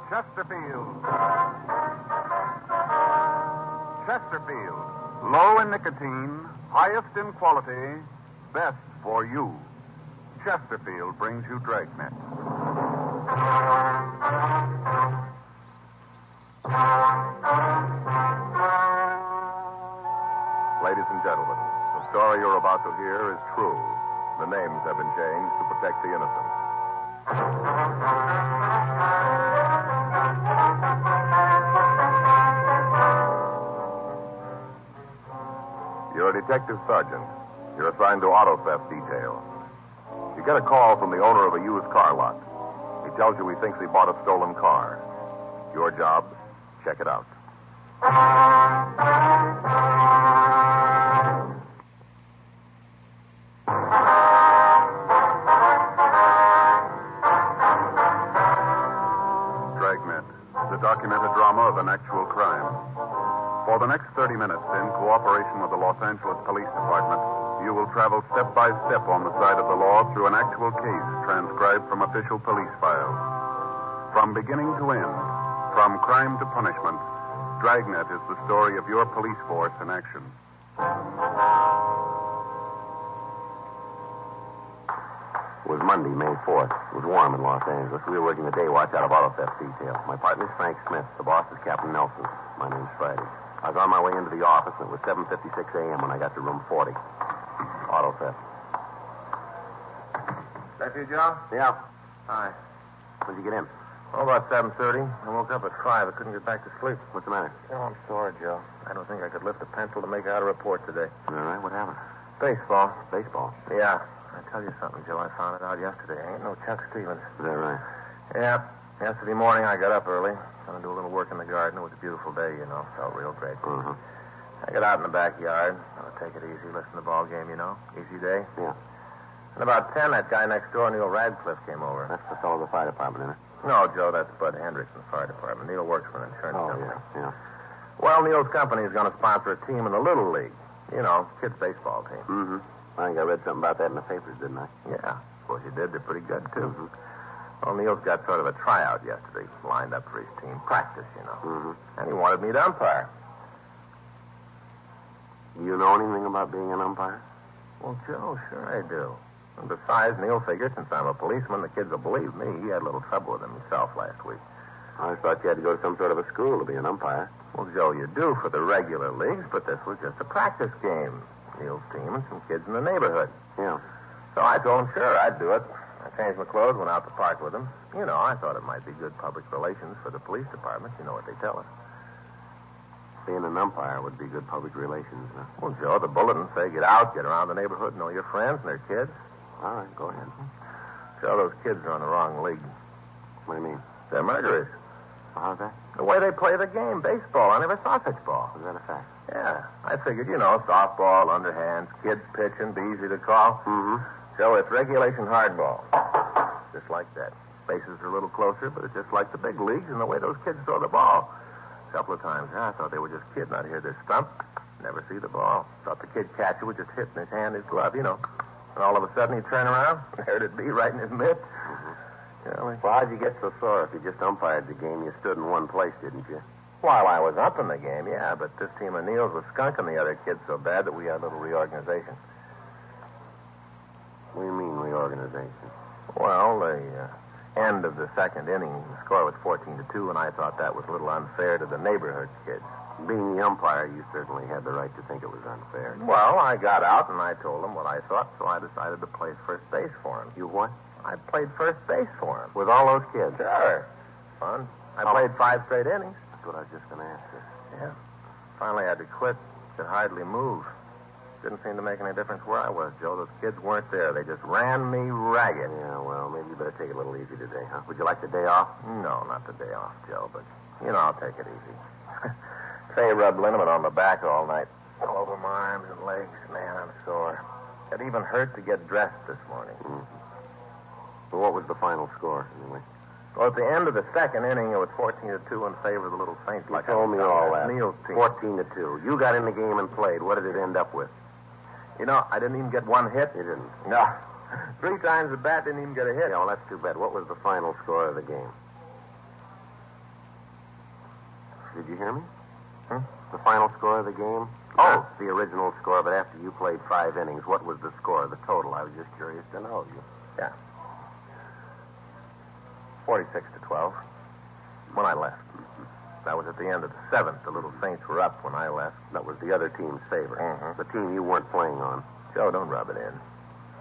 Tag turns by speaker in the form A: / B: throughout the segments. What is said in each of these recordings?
A: Chesterfield. Chesterfield. Low in nicotine, highest in quality, best for you. Chesterfield brings you Dragnet.
B: Ladies and gentlemen, the story you're about to hear is true. The names have been changed to protect the innocent. You're a detective sergeant. You're assigned to auto theft detail. You get a call from the owner of a used car lot. He tells you he thinks he bought a stolen car. Your job, check it out.
A: Dragnet, the documented drama of an actual crime. For the next 30 minutes, in cooperation with the Los Angeles Police Department, you will travel step by step on the side of the law through an actual case transcribed from official police files. From beginning to end, from crime to punishment, Dragnet is the story of your police force in action.
C: It was Monday, May 4th. It was warm in Los Angeles. We were working the day watch out of auto theft detail. My partner's Frank Smith. The boss is Captain Nelson. My name's Friday. I was on my way into the office, and it was 7:56 a.m. when I got to room 40. Auto theft.
D: That you, Joe?
C: Yeah.
D: Hi.
C: When'd you get in?
D: Oh, about 7:30. I woke up at 5. I couldn't get back to sleep.
C: What's the matter?
D: Oh, I'm sorry, Joe. I don't think I could lift a pencil to make out a report today.
C: All right, what happened?
D: Baseball.
C: Baseball.
D: Yeah. I tell you something, Joe. I found it out yesterday. I ain't no Chuck Stevens.
C: Is that right?
D: Yeah. Yesterday morning, I got up early. Going to do a little work in the garden. It was a beautiful day, you know. Felt real great.
C: Mm-hmm.
D: I got out in the backyard. I'll take it easy, listen to the ball game, you know. Easy day.
C: Yeah.
D: And about 10, that guy next door, Neil Radcliffe, came over.
C: That's the fellow of the fire department, isn't it?
D: No, Joe, that's Bud Hendricks in the fire department. Neil works for an insurance company.
C: Yeah.
D: Well, Neil's company is going to sponsor a team in the Little League. You know, kids' baseball team.
C: Mm-hmm. I think I read something about that in the papers, didn't I?
D: Yeah. Of course you did. They're pretty good, too.
C: Mm-hmm.
D: Well, Neil's got sort of a tryout yesterday, lined up for his team. Practice, you know.
C: Mm-hmm.
D: And he wanted me to umpire.
C: You know anything about being an umpire?
D: Well, Joe, sure I do. And besides, Neil figured since I'm a policeman, the kids will believe me. He had a little trouble with him himself last week.
C: I thought you had to go to some sort of a school to be an umpire.
D: Well, Joe, you do for the regular leagues, but this was just a practice game. Neil's team and some kids in the neighborhood.
C: Yeah.
D: So I told him, sure, I'd do it. I changed my clothes, went out to park with him. You know, I thought it might be good public relations for the police department. You know what they tell us.
C: Being an umpire would be good public relations, huh?
D: Well, Joe, the bulletins say get out, get around the neighborhood, know your friends and their kids.
C: All right, go ahead.
D: Joe, those kids are in the wrong league.
C: What do you mean?
D: They're murderers.
C: How's that?
D: The way they play the game, baseball. I never saw such ball.
C: Is that a fact?
D: Yeah. I figured, you know, softball, underhands, kids pitching, be easy to call.
C: Mm-hmm.
D: So it's regulation hardball. Just like that. Bases are a little closer, but it's just like the big leagues and the way those kids throw the ball. A couple of times, I thought they were just kidding. I'd hear this thump, never see the ball. Thought the kid catcher would just hit in his hand, his glove, you know. And all of a sudden he'd turn around, and there'd it be right in his mitt.
C: Mm-hmm.
D: You know,
C: Well, how'd you get so sore if you just umpired the game? You stood in one place, didn't you?
D: while I was up in the game, yeah, but this team of Neil's was skunking the other kids so bad that we had a little reorganization.
C: What do you mean, reorganization?
D: Well, the end of the second inning, the score was 14-2, and I thought that was a little unfair to the neighborhood kids.
C: Being the umpire, you certainly had the right to think it was unfair.
D: Well, I got out and I told them what I thought, so I decided to play first base for him.
C: You what?
D: I played first base for him.
C: With all those kids?
D: Sure. Fun. I played 5 straight innings.
C: That's what I was just going to ask you.
D: Yeah. Finally had to quit. Could hardly move. Didn't seem to make any difference where I was, Joe. Those kids weren't there. They just ran me ragged.
C: Yeah, well, maybe you better take it a little easy today, huh? Would you like the day off?
D: No, not the day off, Joe, but, you know, I'll take it easy. Say, rubbed liniment on my back all night. All over my arms and legs. Man, I'm sore. It even hurt to get dressed this morning.
C: Mm-hmm. Well, what was the final score, anyway?
D: Well, at the end of the second inning, it was 14-2 in favor of the Little Saints.
C: You told me all that.
D: Neil's team.
C: 14-2. You got in the game and played. What did it end up with?
D: You know, I didn't even get one hit.
C: You didn't?
D: No. 3 times the bat, didn't even get a hit.
C: Yeah, well, that's too bad. What was the final score of the game? did you hear me?
D: Hmm?
C: The final score of the game?
D: Oh.
C: Not the original score, but after you played 5 innings, what was the score, the total? I was just curious to know.
D: Yeah. 46-12. When I left. That was at the end of the 7th. The Little Saints were up when I left.
C: That was the other team's favor.
D: Mhm.
C: The team you weren't playing on.
D: Joe, don't rub it in.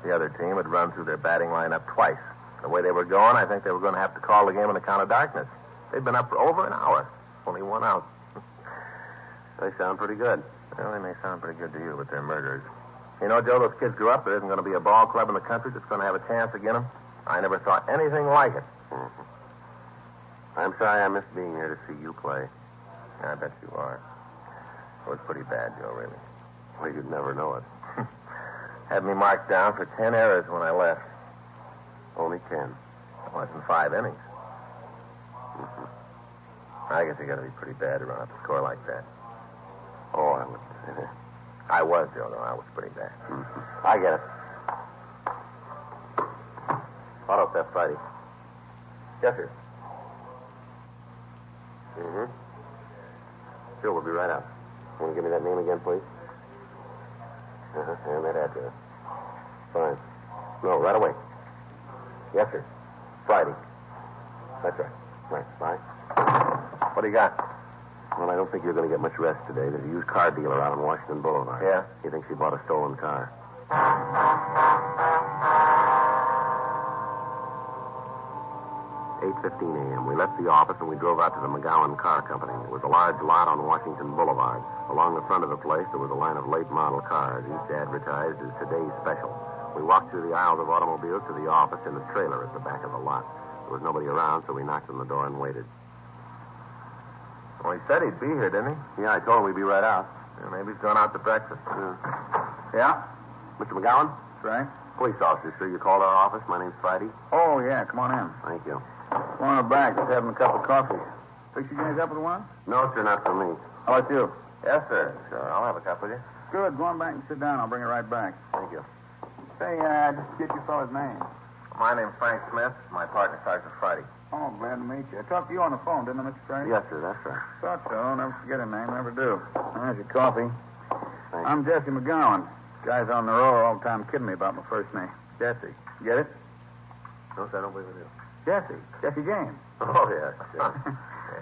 D: The other team had run through their batting lineup twice. The way they were going, I think they were going to have to call the game on account of darkness. They'd been up for over an hour. Only 1 out.
C: They sound pretty good.
D: Well, they may sound pretty good to you, but they're murderers. You know, Joe, those kids grew up. There isn't going to be a ball club in the country that's going to have a chance against them. I never saw anything like it.
C: Mm-hmm. I'm sorry I missed being here to see you play.
D: I bet you are. It was pretty bad, Joe, really.
C: Well, you'd never know it.
D: Had me marked down for 10 errors when I left.
C: Only 10.
D: It wasn't 5 innings.
C: Mm-hmm.
D: I guess you got to be pretty bad to run up a score like that.
C: Oh, I would.
D: I was, Joe, though. I was pretty bad.
C: Mm-hmm. I get it. Auto theft Friday.
D: Yes, sir.
C: Mm-hmm. Sure, we'll be right out. Want to give me that name again, please? And that address. Fine. No, right away. Yes, sir. Friday. That's right. Right. Bye.
D: What do you got?
C: Well, I don't think you're going to get much rest today. There's a used car dealer out on Washington Boulevard.
D: Yeah?
C: He thinks he bought a stolen car. 8:15 a.m. We left the office and we drove out to the McGowan Car Company. It was a large lot on Washington Boulevard. Along the front of the place, there was a line of late model cars, each advertised as today's special. We walked through the aisles of automobiles to the office in the trailer at the back of the lot. There was nobody around, so we knocked on the door and waited.
D: Well, he said he'd be here, didn't he?
C: Yeah, I told him we'd be right out.
D: Yeah, maybe he's gone out to breakfast.
E: Yeah?
C: Mr. McGowan?
E: That's right.
C: Police officer, sir. You called our office. My name's Friday.
E: Oh, yeah. Come on in.
C: Thank you.
E: Come on back. Just having a cup of coffee. Fix you guys up with one?
C: No, sir, not for me.
E: How about you?
D: Yes, sir. Sure. I'll have a cup with you.
E: Good. Go on back and sit down. I'll bring it right back.
C: Thank you.
E: Say, just get your fellow's name.
D: My name's Frank Smith. My partner, Sergeant Friday.
E: Oh, glad to meet you. I talked to you on the phone, didn't I, Mr. Friday?
C: Yes, sir, that's right.
E: Thought so. Never forget a name. Never do. There's your coffee.
C: Thanks.
E: I'm Jesse McGowan. Guys on the road are all the time kidding me about my first name. Jesse. Get it?
C: No, sir, I don't believe it is.
E: Jesse. Jesse James.
C: Oh, yes. Yes.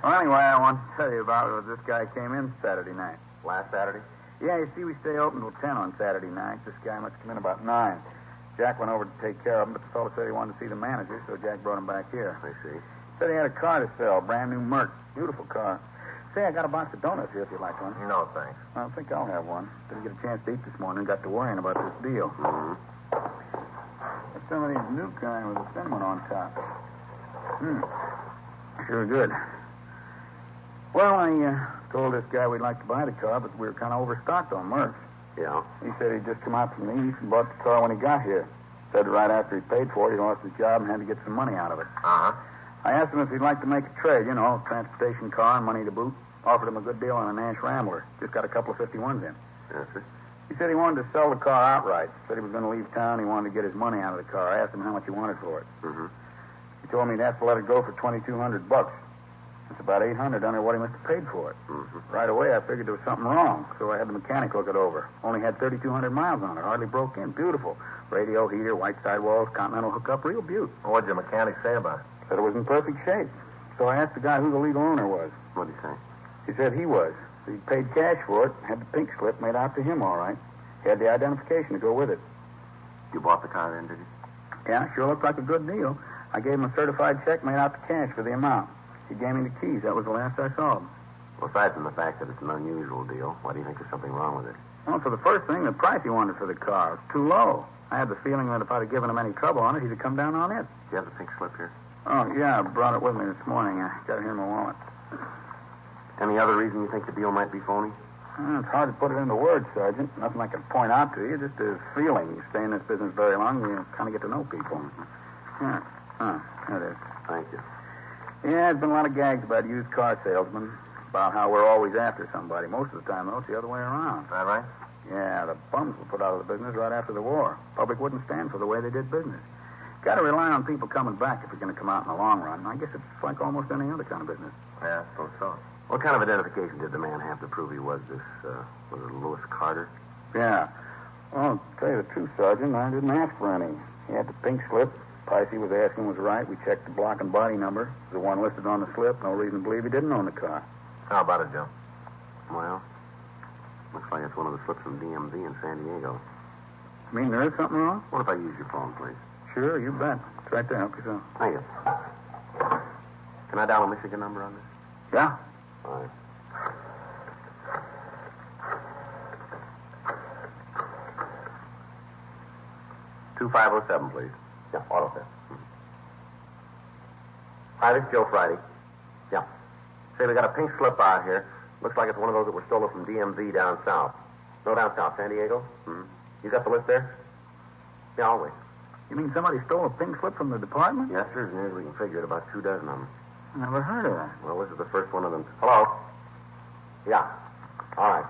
E: Well, anyway, I want to tell you about it. This guy came in Saturday night.
C: Last Saturday?
E: Yeah, you see, we stay open till 10 on Saturday night. This guy must come in about 9. Jack went over to take care of him, but the fellow said he wanted to see the manager, so Jack brought him back here.
C: I see.
E: Said he had a car to sell, brand new Merc. Beautiful car. Say, I got a box of donuts here if you'd like one.
D: No, thanks.
E: I think I'll have one. Didn't get a chance to eat this morning. Got to worrying about this deal.
C: Mm-hmm.
E: There's some of these new kind with a cinnamon on top. Sure good. Well, I told this guy we'd like to buy the car, but we were kind of overstocked on Mercs.
C: Yeah?
E: He said he'd just come out from the east and bought the car when he got here. Said right after he paid for it, he lost his job and had to get some money out of it.
D: Uh-huh.
E: I asked him if he'd like to make a trade, transportation car and money to boot. Offered him a good deal on a Nash Rambler. Just got a couple of 51s in.
C: Yes, sir.
E: He said he wanted to sell the car outright. Said he was going to leave town. He wanted to get his money out of the car. I asked him how much he wanted for it.
C: Mm-hmm.
E: He told me he'd have to let it go for $2,200. That's about $800 under what he must have paid for it.
C: Mm-hmm.
E: Right away, I figured there was something wrong, so I had the mechanic look it over. Only had 3,200 miles on it. Hardly broke in. Beautiful. Radio, heater, white sidewalls, continental hookup. Real beaut.
D: What'd your mechanic say about it?
E: Said it was in perfect shape. So I asked the guy who the legal owner was.
C: What'd he say?
E: He said he was. He paid cash for it, had the pink slip made out to him all right. He had the identification to go with it.
C: You bought the car then, did you?
E: Yeah, sure looked like a good deal. I gave him a certified check made out to cash for the amount. He gave me the keys. That was the last I saw him.
C: Well, aside from the fact that it's an unusual deal, why do you think there's something wrong with it?
E: Well, for the first thing, the price he wanted for the car was too low. I had the feeling that if I'd have given him any trouble on it, he'd have come down on it.
C: Do you have the pink slip here?
E: Oh, yeah, I brought it with me this morning. I got it here in my wallet.
C: Any other reason you think the deal might be phony?
E: It's hard to put it into words, Sergeant. Nothing I can point out to you. Just a feeling. You stay in this business very long, you kind of get to know people. Yeah. There it is.
C: Thank you.
E: Yeah, there's been a lot of gags about used car salesmen, about how we're always after somebody. Most of the time, though, it's the other way around.
D: Is that right?
E: Yeah, the bums were put out of the business right after the war. Public wouldn't stand for the way they did business. Got to rely on people coming back if you're going to come out in the long run. I guess it's like almost any other kind of business.
D: Yeah, I suppose so.
C: What kind of identification did the man have to prove he was this, was it Lewis Carter?
E: Yeah. Well, to tell you the truth, Sergeant, I didn't ask for any. He had the pink slip. Price he was asking was right. We checked the block and body number. The one listed on the slip. No reason to believe he didn't own the car.
D: How about it, Joe?
C: Well, looks like it's one of the slips from DMV in San Diego.
E: You mean there is something wrong?
C: What if I use your phone, please?
E: Sure, you bet. It's right there. Help yourself.
C: Thank you. Can I dial a Michigan number on this?
E: Yeah?
C: All right. $2507, please. Yeah, auto theft. Hi, this is Joe Friday. Yeah. Say, we got a pink slip out here. Looks like it's one of those that were stolen from DMV down south. No, down south, San Diego? Mm-hmm. You got the list there? Yeah, I'll wait.
E: You mean somebody stole a pink slip from the department?
C: Yes, sir. As near as we can figure it, about 2 dozen of them.
E: Never heard of that.
C: Well, this is the first one of them. Hello? Yeah. All right.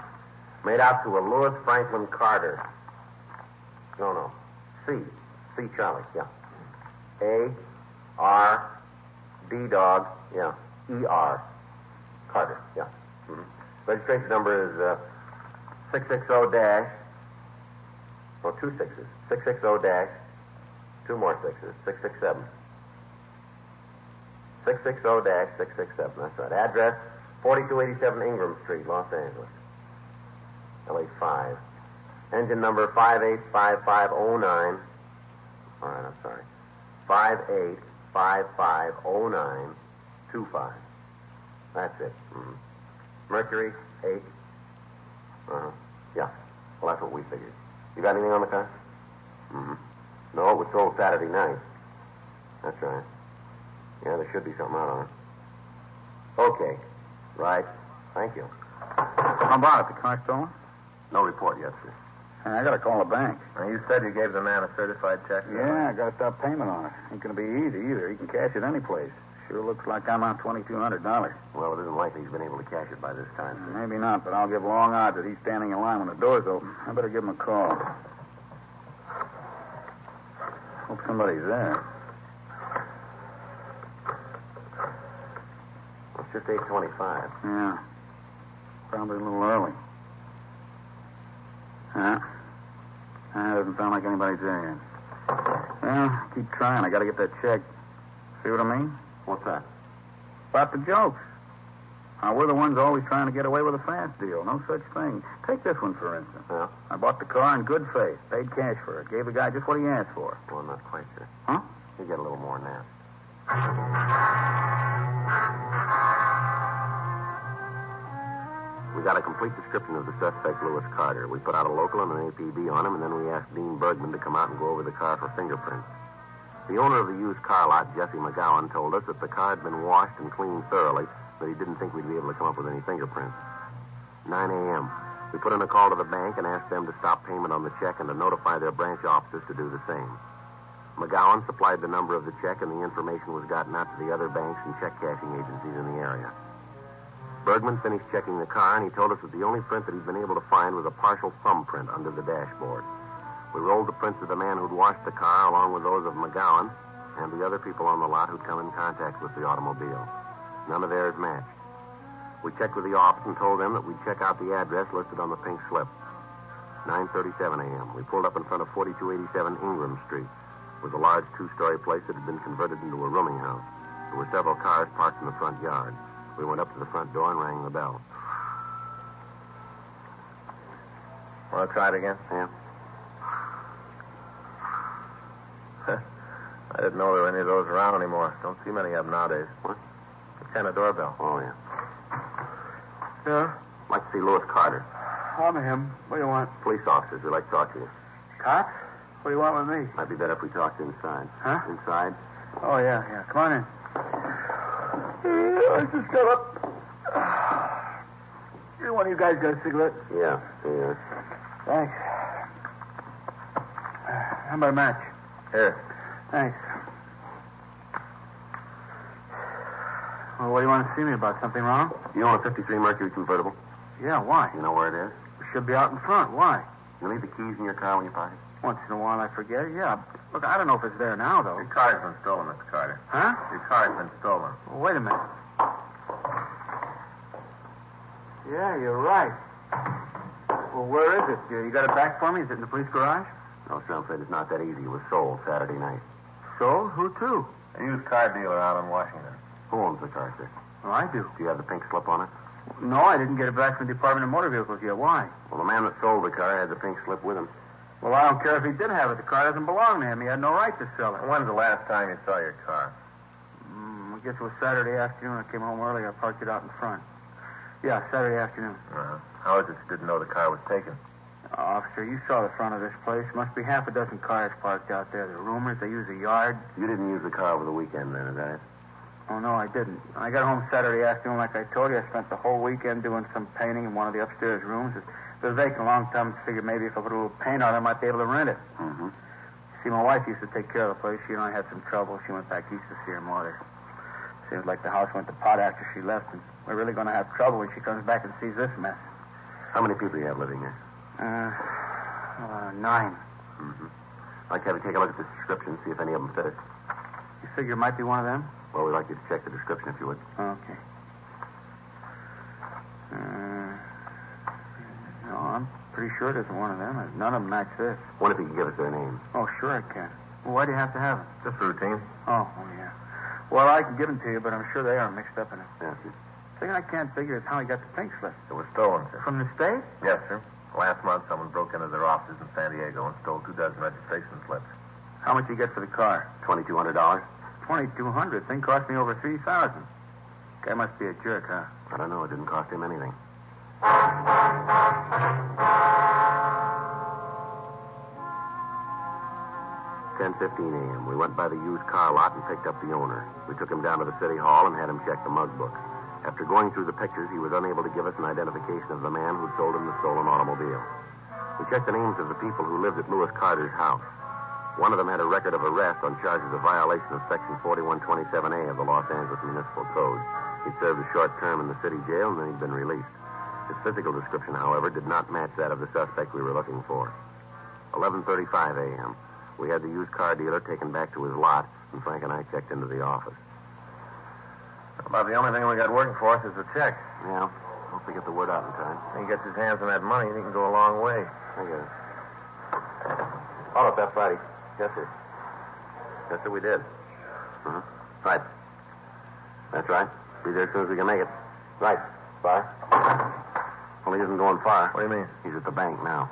C: Made out to a Lewis Franklin Carter. No. C. Charlie, yeah. A-R, D-Dog, yeah. E-R. Carter, yeah. Mm-hmm. Registration number is 660-, no, 2 6s. 660-, 2 more 6s, 667. 660-667, that's right. Address, 4287 Ingram Street, Los Angeles. LA5. Engine number 585509. All right, I'm sorry. 58550925. That's it. Mm-hmm. Mercury 8. Uh-huh. Yeah. Well, that's what we figured. You got anything on the car? Mm-hmm. No, it was sold Saturday night. That's right. Yeah, there should be something out on it. Okay. Right. Thank you.
E: How about it? The car stolen?
C: No report yet, sir.
E: I got to call the bank.
D: Now, you said you gave the man a certified check.
E: Yeah, I got to stop payment on it. Ain't going to be easy either. He can cash it any place. Sure looks like I'm out $2,200.
C: Well, it isn't likely he's been able to cash it by this time, sir.
E: Maybe not, but I'll give long odds that he's standing in line when the door's open. I better give him a call. Hope somebody's there.
C: It's just 8:25.
E: Yeah. Probably a little early. Huh? Doesn't sound like anybody's there yet. Well, keep trying. I got to get that check. See what I mean?
C: What's that?
E: About the jokes. We're the ones always trying to get away with a fast deal. No such thing. Take this one, for instance.
C: Yeah?
E: I bought the car in good faith. Paid cash for it. Gave the guy just what he asked for.
C: Well, not quite, sir.
E: Huh?
C: You get a little more than that. We got a complete description of the suspect, Lewis Carter. We put out a local and an APB on him, and then we asked Dean Bergman to come out and go over the car for fingerprints. The owner of the used car lot, Jesse McGowan, told us that the car had been washed and cleaned thoroughly, but he didn't think we'd be able to come up with any fingerprints. 9 a.m. We put in a call to the bank and asked them to stop payment on the check and to notify their branch officers to do the same. McGowan supplied the number of the check, and the information was gotten out to the other banks and check cashing agencies in the area. Bergman finished checking the car, and he told us that the only print that he'd been able to find was a partial thumbprint under the dashboard. We rolled the prints of the man who'd washed the car, along with those of McGowan and the other people on the lot who'd come in contact with the automobile. None of theirs matched. We checked with the office and told them that we'd check out the address listed on the pink slip. 9:37 a.m. We pulled up in front of 4287 Ingram Street. It was a large 2-story place that had been converted into a rooming house. There were several cars parked in the front yard. We went up to the front door and rang the bell.
D: Want to try it again?
C: Yeah?
D: I didn't know there were any of those around anymore. Don't see many of them nowadays.
C: What?
D: What kind of doorbell?
C: Oh, yeah.
E: Yeah?
C: I'd like to see Lewis Carter.
E: I'm him. What do you want?
C: Police officers. We'd like to talk to you.
E: Cops? What do you want with me?
C: Might be better if we talked inside.
E: Huh?
C: Inside?
E: Oh, yeah. Come on in. I just got up. One of you guys got a cigarette?
C: Yeah. Yeah.
E: Thanks. How about a match?
D: Here.
E: Thanks. Well, what do you want to see me about? Something wrong?
C: You own a 53 Mercury convertible?
E: Yeah, why?
C: You know where it is?
E: It should be out in front. Why?
C: You leave the keys in your car when you park it?
E: Once in a while I forget it. Yeah. Look, I don't know if it's there now, though.
D: Your car's been stolen, Mr. Carter.
E: Huh?
D: Your car's been stolen.
E: Well, wait a minute. Yeah, you're right. Well, where is it? You got it back for me? Is it in the police garage?
C: No, sir, I'm afraid it's not that easy. It was sold Saturday night.
E: Sold? Who to?
D: A used car dealer out in Washington.
C: Who owns the car, sir?
E: Well, I do.
C: Do you have the pink slip on it?
E: No, I didn't get it back from the Department of Motor Vehicles yet. Why?
C: Well, the man that sold the car had the pink slip with him.
E: Well, I don't care if he did have it. The car doesn't belong to him. He had no right to sell it.
D: When's the last time you saw your car?
E: I guess it was Saturday afternoon. I came home early. I parked it out in front. Yeah, Saturday afternoon.
D: Uh-huh. How is it you didn't know the car was taken?
E: Officer, you saw the front of this place. Must be half a dozen cars parked out there. The rumors they use a yard.
C: You didn't use the car over the weekend, then, is that it?
E: Oh, no, I didn't. I got home Saturday afternoon, like I told you. I spent the whole weekend doing some painting in one of the upstairs rooms. It was vacant a long time. I figured maybe if I put a little paint on it, I might be able to rent it.
C: Mm-hmm.
E: See, my wife used to take care of the place. She and I had some trouble. She went back east to see her mother. Seems like the house went to pot after she left, and we're really going to have trouble when she comes back and sees this mess.
C: How many people do you have living here?
E: 9.
C: Mm-hmm. I'd like to have you take a look at this description, see if any of them fit it.
E: You figure it might be one of them?
C: Well, we'd like you to check the description, if you would.
E: Okay. No, I'm pretty sure it isn't one of them. None of them match this.
C: What if you can give us their names?
E: Oh, sure I can. Well, why do you have to have them?
D: Just routine.
E: Oh, yeah. Well, I can give them to you, but I'm sure they are mixed up in it.
C: Yes.
E: The thing I can't figure is how he got the pink slip.
D: It was stolen, sir.
E: From the state?
D: Yes, sir. Last month, someone broke into their offices in San Diego and stole 2 dozen registration slips.
E: How much did you get for the car?
C: $2,200?
E: $2,200. Thing cost me over $3,000. Guy must be a jerk, huh?
C: I don't know. It didn't cost him anything. 10:15 a.m. We went by the used car lot and picked up the owner. We took him down to the city hall and had him check the mug book. After going through the pictures, he was unable to give us an identification of the man who'd sold him the stolen automobile. We checked the names of the people who lived at Lewis Carter's house. One of them had a record of arrest on charges of violation of Section 4127A of the Los Angeles Municipal Code. He'd served a short term in the city jail, and then he'd been released. His physical description, however, did not match that of the suspect we were looking for. 11:35 a.m. We had the used car dealer taken back to his lot, and Frank and I checked into the office.
D: About the only thing we got working for us is the check.
C: Yeah, hope we get the word out in time.
D: If he gets his hands on that money, he can go a long way.
C: I get it. Auto theft Friday. Yes, sir. Yes, sir, we did. Uh-huh. Right. That's right. Be there as soon as we can make it. Right. Bye. Well, he isn't going far.
D: What do you mean?
C: He's at the bank now.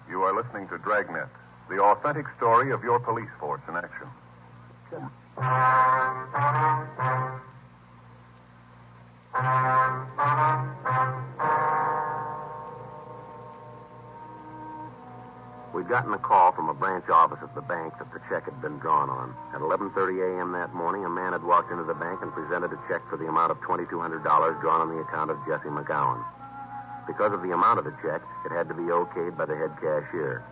A: You are listening to Dragnet, the authentic story of your police force in action.
C: We'd gotten a call from a branch office at the bank that the check had been drawn on. At 11:30 a.m. that morning, a man had walked into the bank and presented a check for the amount of $2,200 drawn on the account of Jesse McGowan. Because of the amount of the check, it had to be okayed by the head cashier.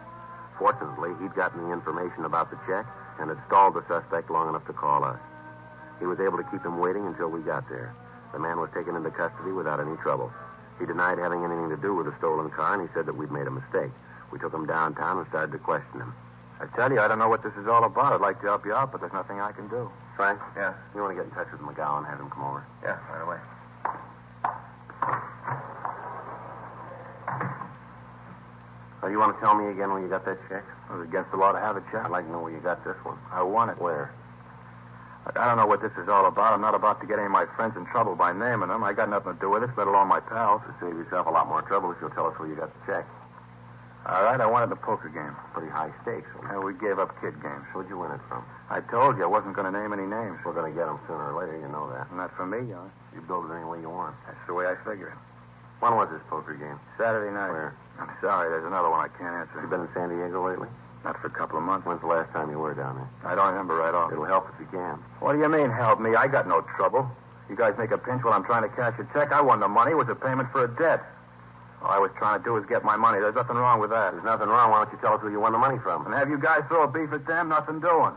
C: Fortunately, he'd gotten the information about the check and had stalled the suspect long enough to call us. He was able to keep him waiting until we got there. The man was taken into custody without any trouble. He denied having anything to do with the stolen car, and he said that we'd made a mistake. We took him downtown and started to question him.
E: I tell you, I don't know what this is all about. I'd like to help you out, but there's nothing I can do.
C: Frank?
D: Yeah?
C: You want to get in touch with McGowan, have him come over?
D: Yeah, right away.
C: So you want to tell me again when you got that check?
E: It was against the law to have a check.
C: I'd like to know where you got this one.
E: I won it.
C: Where?
E: I don't know what this is all about. I'm not about to get any of my friends in trouble by naming them. I got nothing to do with this, let alone my pals.
C: To save yourself a lot more trouble if you'll tell us where you got the check.
E: All right, I won it in a poker game.
C: Pretty high stakes.
E: Yeah, we gave up kid games.
C: Where'd you win it from?
E: I told you I wasn't going to name any names.
C: We're going to get them sooner or later, you know that.
E: Not for me, young.
C: You build it any way you want.
E: That's the way I figure it.
C: When was this poker game?
E: Saturday night.
C: Where?
E: I'm sorry, there's another one I can't answer.
C: You been in San Diego lately?
E: Not for a couple of months.
C: When's the last time you were down there?
E: I don't remember right off.
C: It'll help if you can.
E: What do you mean, help me? I got no trouble. You guys make a pinch while I'm trying to cash a check. I won the money. It was a payment for a debt. All I was trying to do was get my money. There's nothing wrong with that.
C: There's nothing wrong. Why don't you tell us where you won the money from?
E: And have you guys throw a beef at them? Nothing doing.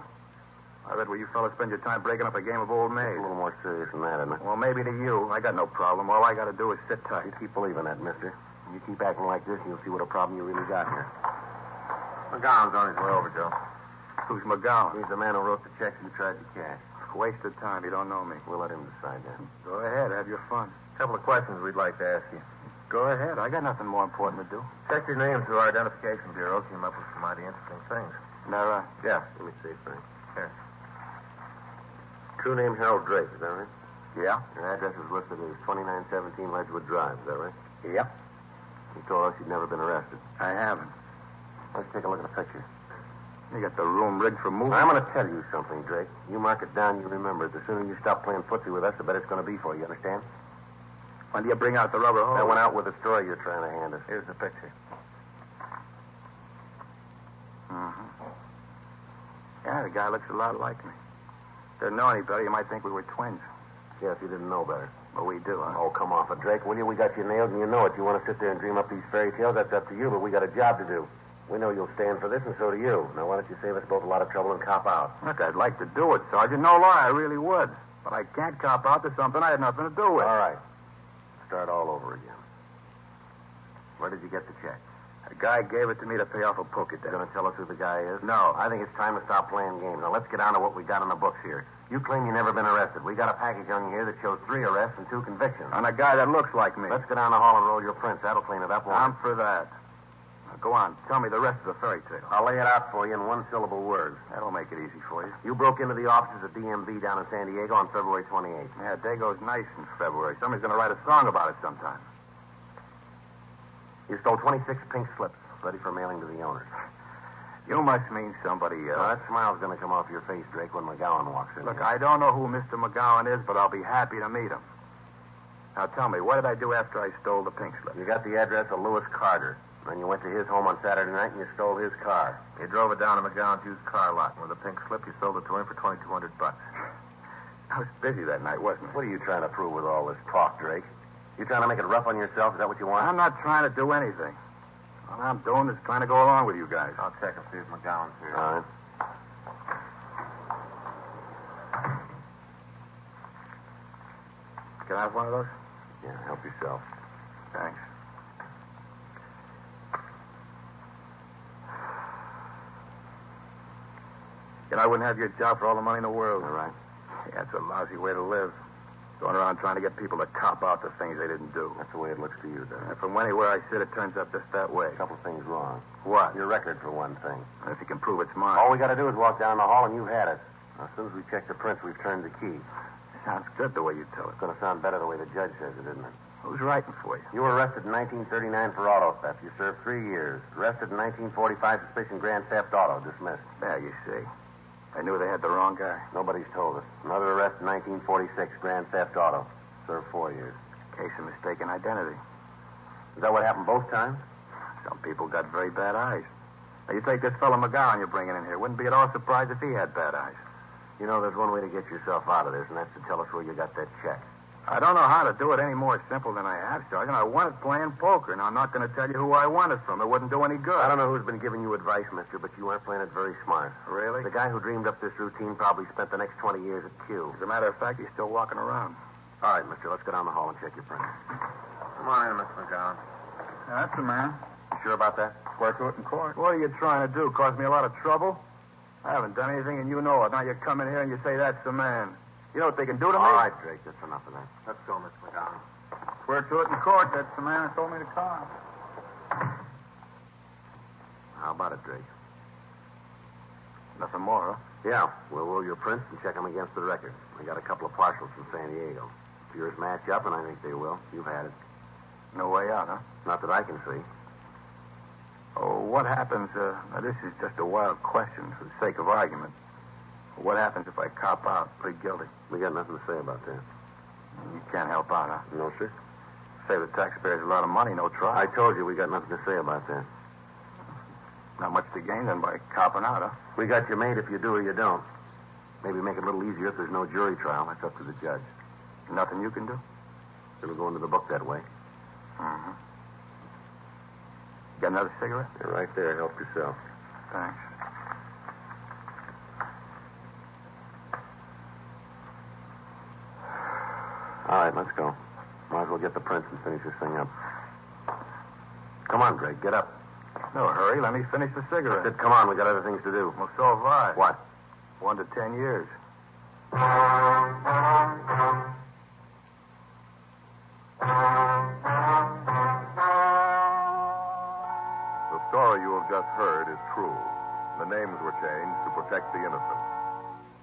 E: I read where you fellas spend your time breaking up a game of old maid.
C: It's a little more serious than that, isn't it?
E: Well, maybe to you. I got no problem. All I got to do is sit tight.
C: You keep believing that, mister. You keep acting like this, and you'll see what a problem you really got here.
D: McGowan's on his way over, Joe.
E: Who's McGowan?
C: He's the man who wrote the checks you tried to cash.
E: Waste of time. You don't know me.
C: We'll let him decide that.
E: Go ahead. Have your fun.
D: A couple of questions we'd like to ask you.
E: Go ahead. I got nothing more important to do.
D: Checked your name through our identification bureau. Came up with some mighty interesting things.
E: Isn't that right?
D: Yeah.
C: Let me see, Frank.
D: Here.
C: True name Harold Drake, is that right?
E: Yeah?
C: Your address is listed as 2917 Ledgewood Drive, is that right?
E: Yep.
C: You told us you'd never been arrested.
E: I haven't.
C: Let's take a look at the picture.
E: You got the room rigged for moving.
C: I'm going to tell you something, Drake. You mark it down, you remember it. The sooner you stop playing footsie with us, the better it's going to be for you, understand?
E: When do you bring out the rubber hose?
C: I went out with the story you're trying to hand us.
D: Here's the picture.
E: Mm-hmm. Yeah, the guy looks a lot like me. Didn't know any better. You might think we were twins.
C: Yes, you didn't know better.
E: But we do, huh?
C: Oh, come off it, Drake, will you? We got you nailed, and you know it. You want to sit there and dream up these fairy tales? That's up to you, but we got a job to do. We know you'll stand for this, and so do you. Now, why don't you save us both a lot of trouble and cop out?
E: Look, I'd like to do it, Sergeant. No lie, I really would. But I can't cop out to something I had nothing to do with.
C: All right. Start all over again. Where did you get the check?
E: A guy gave it to me to pay off a poker debt.
C: You going to tell us who the guy is?
E: No.
C: I think it's time to stop playing games. Now, let's get down to what we got on the books here. You claim you never been arrested. We got a package on you here that shows 3 arrests and 2 convictions.
E: On a guy that looks like me.
C: Let's go down the hall and roll your prints. That'll clean it up, won't
E: I'm for that. Now, go on. Tell me the rest of the fairy tale.
C: I'll lay it out for you in 1-syllable words.
E: That'll make it easy for you.
C: You broke into the offices of DMV down in San Diego on February 28th.
E: Yeah, day goes nice in February. Somebody's going to write a song about it sometime.
C: You stole 26 pink slips, ready for mailing to the owners.
E: You must mean somebody else.
C: Now, that smile's going to come off your face, Drake, when McGowan walks in.
E: Look,
C: here.
E: I don't know who Mr. McGowan is, but I'll be happy to meet him. Now, tell me, what did I do after I stole the pink slip?
C: You got the address of Lewis Carter. Then you went to his home on Saturday night and you stole his car.
D: You drove it down to McGowan's used car lot, and with a pink slip, you sold it to him for $2,200.
E: I was busy that night, wasn't
C: What
E: I?
C: are you trying to prove with all this talk, Drake? You trying to make it rough on yourself? Is that what you want?
E: I'm not trying to do anything. All I'm doing is trying to go along with you guys.
D: I'll check and see if McGowan's here.
C: All right.
E: Can I have one of those?
C: Yeah, help yourself.
E: Thanks. You know, I wouldn't have your job for all the money in the world.
C: All right.
E: Yeah, it's a lousy way to live. Going around trying to get people to cop out the things they didn't do.
C: That's the way it looks to you, then.
E: From anywhere I sit, it turns up just that way.
C: A couple things wrong.
E: What?
C: Your record, for one thing.
E: If you can prove it's mine.
C: All we got to do is walk down the hall and you've had it. Now, as soon as we check the prints, we've turned the key.
E: Sounds good the way you tell it.
C: It's going to sound better the way the judge says it, isn't it?
E: Who's writing for you?
C: You were arrested in 1939 for auto theft. You served 3 years. Arrested in 1945, suspicion grand theft auto. Dismissed.
E: There, you see. I knew they had the wrong guy.
C: Nobody's told us. Another arrest in 1946, grand theft auto. Served 4 years.
E: Case of mistaken identity.
C: Is that what happened both times?
E: Some people got very bad eyes. Now, you take this fellow McGowan you're bringing in here. Wouldn't be at all surprised if he had bad eyes.
C: You know, there's one way to get yourself out of this, and that's to tell us where you got that check.
E: I don't know how to do it any more simple than I have, Sergeant. I won it playing poker, and I'm not going to tell you who I won it from. It wouldn't do any good.
C: I don't know who's been giving you advice, mister, but you aren't playing it very smart.
E: Really?
C: The guy who dreamed up this routine probably spent the next 20 years at Q.
E: As a matter of fact, he's still walking around.
C: All right, mister, let's go down the hall and check your prints.
D: Come on in, Mr. McGowan.
E: That's the man.
C: You sure about that?
E: Swear to it in court. What are you trying to do? Cause me a lot of trouble? I haven't done anything, and you know it. Now you come in here and you say that's the man. You know what they can do to me?
C: All right, Drake, that's enough of that.
D: Let's go, Mr. McGowan.
E: Swear to it in court. That's the man that sold me the car.
C: How about it, Drake?
E: Nothing more, huh?
C: Yeah, we'll roll your prints and check them against the record. I got a couple of partials from San Diego. If yours match up, and I think they will, you've had it.
E: No way out, huh?
C: Not that I can see.
E: Oh, what happens, now this is just a wild question for the sake of argument. What happens if I cop out, plead guilty?
C: We got nothing to say about that.
E: You can't help out, huh?
C: No, sir.
E: Save the taxpayers a lot of money, no trial.
C: I told you we got nothing to say about that.
E: Not much to gain then by copping out, huh?
C: We got you made if you do or you don't. Maybe make it a little easier if there's no jury trial. That's up to the judge.
E: Nothing you can do?
C: It'll go into the book that way.
E: Mm-hmm. Got another cigarette?
C: You're right there. Help yourself.
E: Thanks.
C: All right, let's go. Might as well get the prints and finish this thing up. Come on, Greg. Get up.
E: No hurry. Let me finish the cigarette.
C: Sid, come on. We got other things to do.
E: Well, so have I.
C: What?
E: 1 to 10 years.
B: The story you have just heard is true. The names were changed to protect the innocent.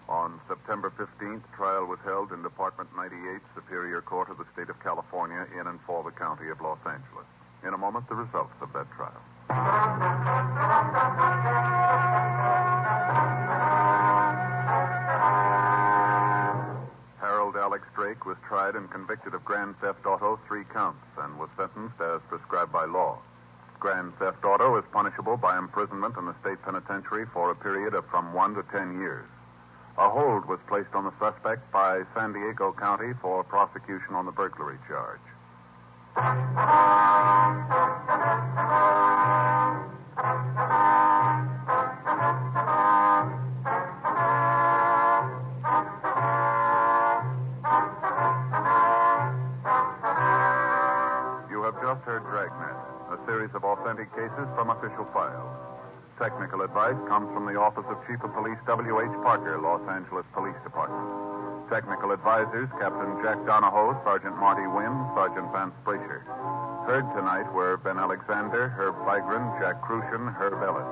A: On September 15th, trial was held in Department 98, Superior Court of the State of California, in and for the County of Los Angeles. In a moment, the results of that trial. Harold Alex Drake was tried and convicted of grand theft auto, 3 counts, and was sentenced as prescribed by law. Grand theft auto is punishable by imprisonment in the state penitentiary for a period of from 1 to 10 years. A hold was placed on the suspect by San Diego County for prosecution on the burglary charge. You have just heard Dragnet, a series of authentic cases from official files. Technical advice comes from the Office of Chief of Police W.H. Parker, Los Angeles Police Department. Technical advisors, Captain Jack Donahoe, Sergeant Marty Wynn, Sergeant Vance Brasher. Heard tonight were Ben Alexander, Herb Vigran, Jack Crucian, Herb Ellis.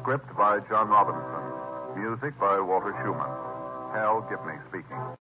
A: Script by John Robinson. Music by Walter Schumann. Hal Gibney speaking.